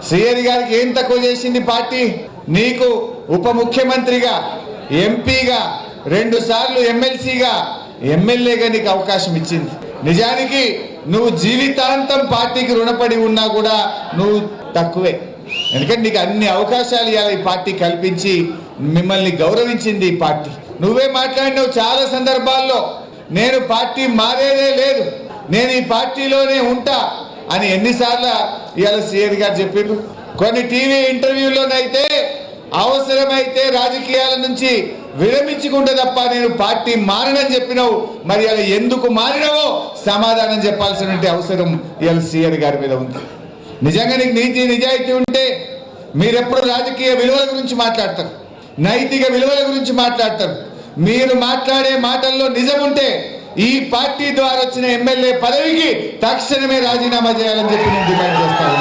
శ్రీహరి గారికి ఏం తక్కువ చేసింది పార్టీ? నీకు ఉప ముఖ్యమంత్రిగా, ఎంపీగా, 2 సార్లు ఎమ్మెల్సీగా, ఎమ్మెల్యేగా నీకు అవకాశం ఇచ్చింది. నిజానికి నువ్వు జీవితాంతం పార్టీకి రుణపడి ఉన్నా కూడా నువ్వు తక్కువే. ఎందుకంటే నీకు అన్ని అవకాశాలు ఇవాళ ఈ పార్టీ కల్పించి మిమ్మల్ని గౌరవించింది ఈ పార్టీ. నువ్వే మాట్లాడినావు చాలా సందర్భాల్లో, నేను పార్టీ మారేదే లేదు, నేను ఈ పార్టీలోనే ఉంటా అని ఎన్నిసార్లు ఇవాళ శ్రీహరి గారు చెప్పిండ్రు. కొన్ని టీవీ ఇంటర్వ్యూలోనైతే అవసరమైతే రాజకీయాల నుంచి విరమించుకుంటే తప్ప నేను పార్టీ మారనని చెప్పినావు. మరి అలా ఎందుకు మారినవో సమాధానం చెప్పాల్సిన అవసరం ఇవాళ శ్రీహరి గారి మీద ఉంది. నిజంగా నీకు నీతి నిజాయితీ ఉంటే మీరెప్పుడు రాజకీయ విలువల గురించి మాట్లాడతారు, నైతిక విలువల గురించి మాట్లాడతారు. మీరు మాట్లాడే మాటల్లో నిజం ఉంటే ఈ పార్టీ ద్వారా వచ్చిన ఎమ్మెల్యే పదవికి తక్షణమే రాజీనామా చేయాలని చెప్పి నేను డిమాండ్ చేస్తాను.